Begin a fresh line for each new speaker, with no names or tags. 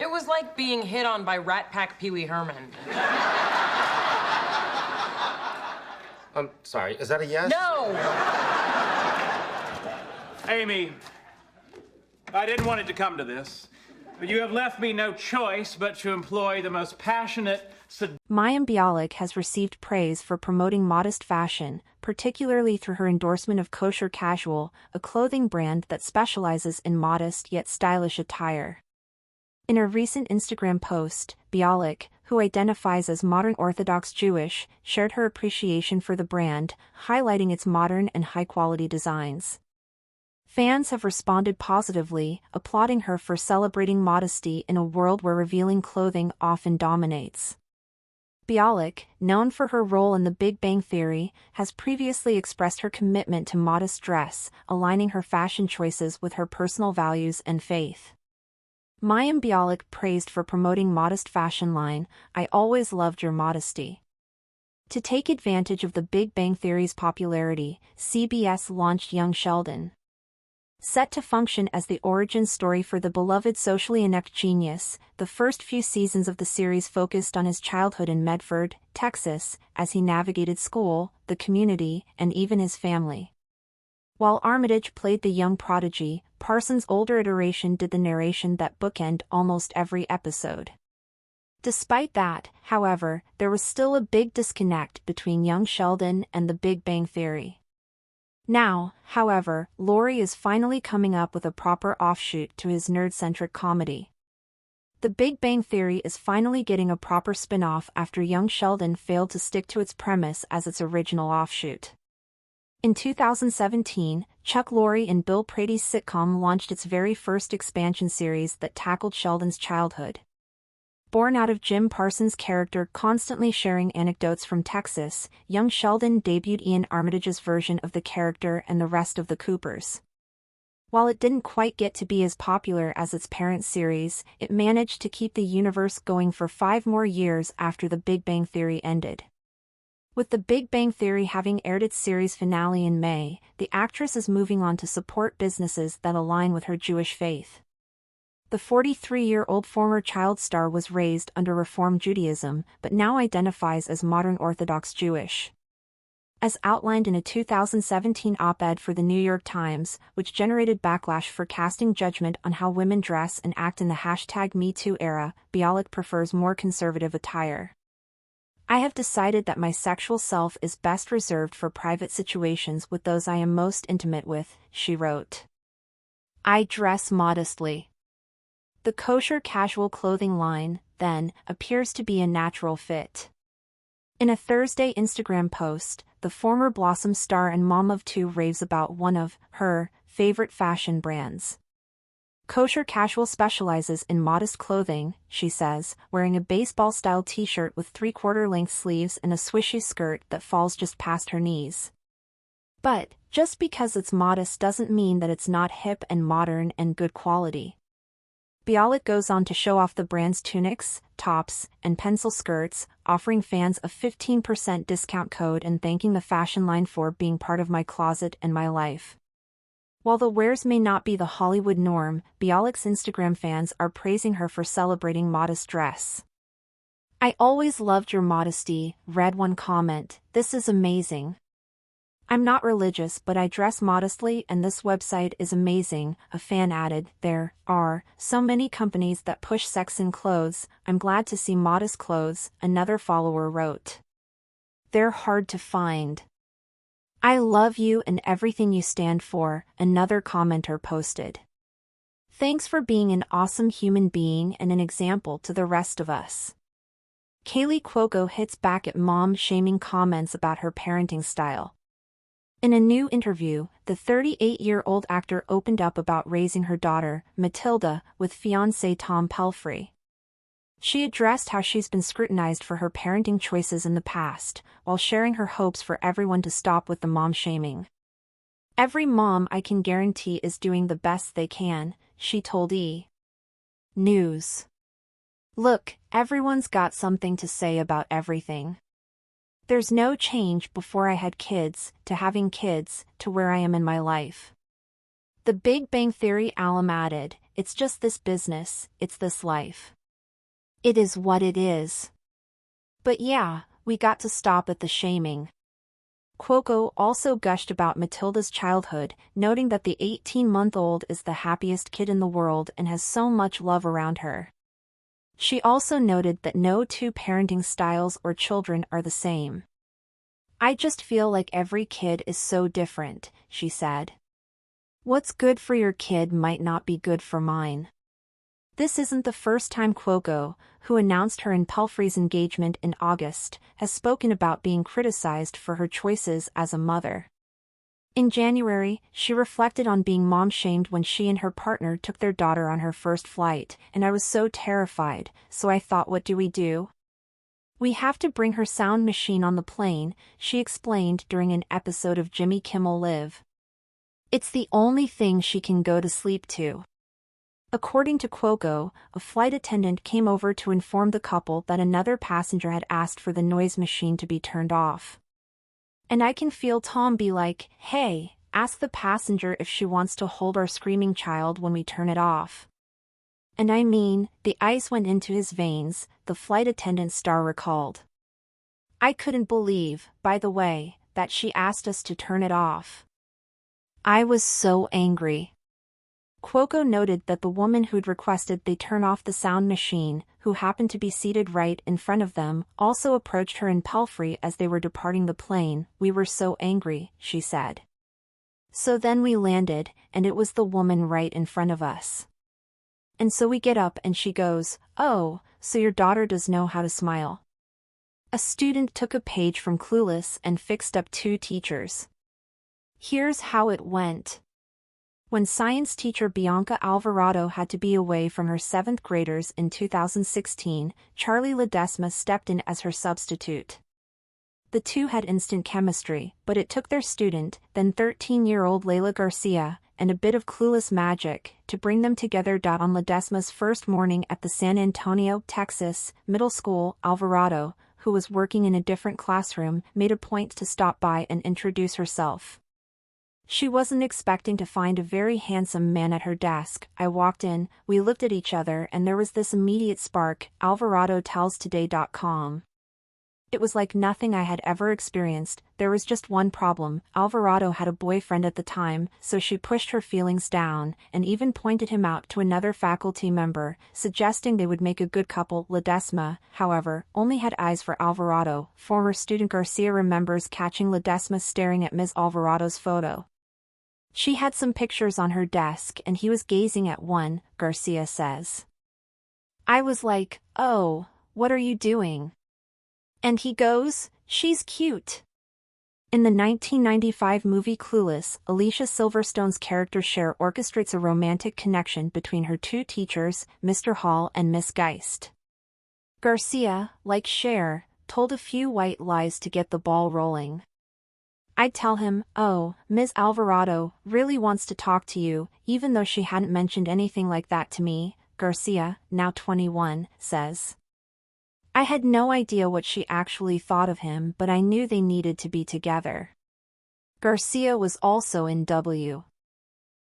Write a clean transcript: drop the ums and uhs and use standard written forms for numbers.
It was like being hit on by Rat Pack Pee Wee Herman.
I'm sorry, is that a yes?
No!
Amy, I didn't want it to come to this, but you have left me no choice but to employ the most passionate,
Mayim Bialik has received praise for promoting modest fashion, particularly through her endorsement of Kosher Casual, a clothing brand that specializes in modest yet stylish attire. In a recent Instagram post, Bialik, who identifies as modern Orthodox Jewish, shared her appreciation for the brand, highlighting its modern and high-quality designs. Fans have responded positively, applauding her for celebrating modesty in a world where revealing clothing often dominates. Bialik, known for her role in The Big Bang Theory, has previously expressed her commitment to modest dress, aligning her fashion choices with her personal values and faith. Mayim Bialik praised for promoting modest fashion line, "I always loved your modesty." To take advantage of The Big Bang Theory's popularity, CBS launched Young Sheldon. Set to function as the origin story for the beloved socially inept genius, the first few seasons of the series focused on his childhood in Medford, Texas, as he navigated school, the community, and even his family. While Armitage played the young prodigy, Parsons' older iteration did the narration that bookend almost every episode. Despite that, however, there was still a big disconnect between young Sheldon and The Big Bang Theory. Now, however, Laurie is finally coming up with a proper offshoot to his nerd-centric comedy. The Big Bang Theory is finally getting a proper spin-off after Young Sheldon failed to stick to its premise as its original offshoot. In 2017, Chuck Lorre and Bill Prade's sitcom launched its very first expansion series that tackled Sheldon's childhood. Born out of Jim Parsons' character constantly sharing anecdotes from Texas, Young Sheldon debuted Ian Armitage's version of the character and the rest of the Coopers. While it didn't quite get to be as popular as its parent series, it managed to keep the universe going for 5 more years after The Big Bang Theory ended. With The Big Bang Theory having aired its series finale in May, the actress is moving on to support businesses that align with her Jewish faith. The 43-year-old former child star was raised under Reform Judaism, but now identifies as modern Orthodox Jewish. As outlined in a 2017 op-ed for the New York Times, which generated backlash for casting judgment on how women dress and act in the #MeToo era, Bialik prefers more conservative attire. "I have decided that my sexual self is best reserved for private situations with those I am most intimate with," she wrote. "I dress modestly." The Kosher Casual clothing line, then, appears to be a natural fit. In a Thursday Instagram post, the former Blossom star and mom of 2 raves about one of her favorite fashion brands. Kosher Casual specializes in modest clothing, she says, wearing a baseball-style t-shirt with 3/4-length sleeves and a swishy skirt that falls just past her knees. But, just because it's modest doesn't mean that it's not hip and modern and good quality. Bialik goes on to show off the brand's tunics, tops, and pencil skirts, offering fans a 15% discount code and thanking the fashion line for being part of my closet and my life. While the wears may not be the Hollywood norm, Bialik's Instagram fans are praising her for celebrating modest dress. "I always loved your modesty," read one comment, "this is amazing. I'm not religious but I dress modestly and this website is amazing," a fan added. "There are so many companies that push sex in clothes, I'm glad to see modest clothes," another follower wrote. "They're hard to find. I love you and everything you stand for," another commenter posted. "Thanks for being an awesome human being and an example to the rest of us." Kaley Cuoco hits back at mom-shaming comments about her parenting style. In a new interview, the 38-year-old actor opened up about raising her daughter, Matilda, with fiancé Tom Pelphrey. She addressed how she's been scrutinized for her parenting choices in the past, while sharing her hopes for everyone to stop with the mom-shaming. "Every mom I can guarantee is doing the best they can," she told E! News. "Look, everyone's got something to say about everything. There's no change before I had kids, to having kids, to where I am in my life." The Big Bang Theory alum added, it's just this business, it's this life. It is what it is. But yeah, we got to stop at the shaming. Cuoco also gushed about Matilda's childhood, noting that the 18-month-old is the happiest kid in the world and has so much love around her. She also noted that no two parenting styles or children are the same. I just feel like every kid is so different, she said. What's good for your kid might not be good for mine. This isn't the first time Cuoco, who announced her and Pelfrey's engagement in August, has spoken about being criticized for her choices as a mother. In January, she reflected on being mom-shamed when she and her partner took their daughter on her first flight, and I was so terrified, so I thought, what do we do? We have to bring her sound machine on the plane, she explained during an episode of Jimmy Kimmel Live. It's the only thing she can go to sleep to. According to Cuoco, a flight attendant came over to inform the couple that another passenger had asked for the noise machine to be turned off. And I can feel Tom be like, hey, ask the passenger if she wants to hold our screaming child when we turn it off. And I mean, the ice went into his veins, the flight attendant star recalled. I couldn't believe, by the way, that she asked us to turn it off. I was so angry. Cuoco noted that the woman who'd requested they turn off the sound machine, who happened to be seated right in front of them, also approached her and Pelfrey as they were departing the plane. We were so angry, she said. So then we landed, and it was the woman right in front of us. And so we get up and she goes, oh, so your daughter does know how to smile. A student took a page from Clueless and fixed up two teachers. Here's how it went. When science teacher Bianca Alvarado had to be away from her 7th graders in 2016, Charlie Ledesma stepped in as her substitute. The two had instant chemistry, but it took their student, then 13-year-old Layla Garcia, and a bit of Clueless magic to bring them together. On Ledesma's first morning at the San Antonio, Texas, middle school, Alvarado, who was working in a different classroom, made a point to stop by and introduce herself. She wasn't expecting to find a very handsome man at her desk. I walked in, we looked at each other, and there was this immediate spark, Alvarado tells Today.com. It was like nothing I had ever experienced. There was just one problem. Alvarado had a boyfriend at the time, so she pushed her feelings down, and even pointed him out to another faculty member, suggesting they would make a good couple. Ledesma, however, only had eyes for Alvarado. Former student Garcia remembers catching Ledesma staring at Ms. Alvarado's photo. She had some pictures on her desk and he was gazing at one, Garcia says. I was like, oh, what are you doing? And he goes, she's cute. In the 1995 movie Clueless, Alicia Silverstone's character Cher orchestrates a romantic connection between her two teachers, Mr. Hall and Miss Geist. Garcia, like Cher, told a few white lies to get the ball rolling. I'd tell him, oh, Ms. Alvarado really wants to talk to you, even though she hadn't mentioned anything like that to me, Garcia, now 21, says. I had no idea what she actually thought of him, but I knew they needed to be together. Garcia was also in W.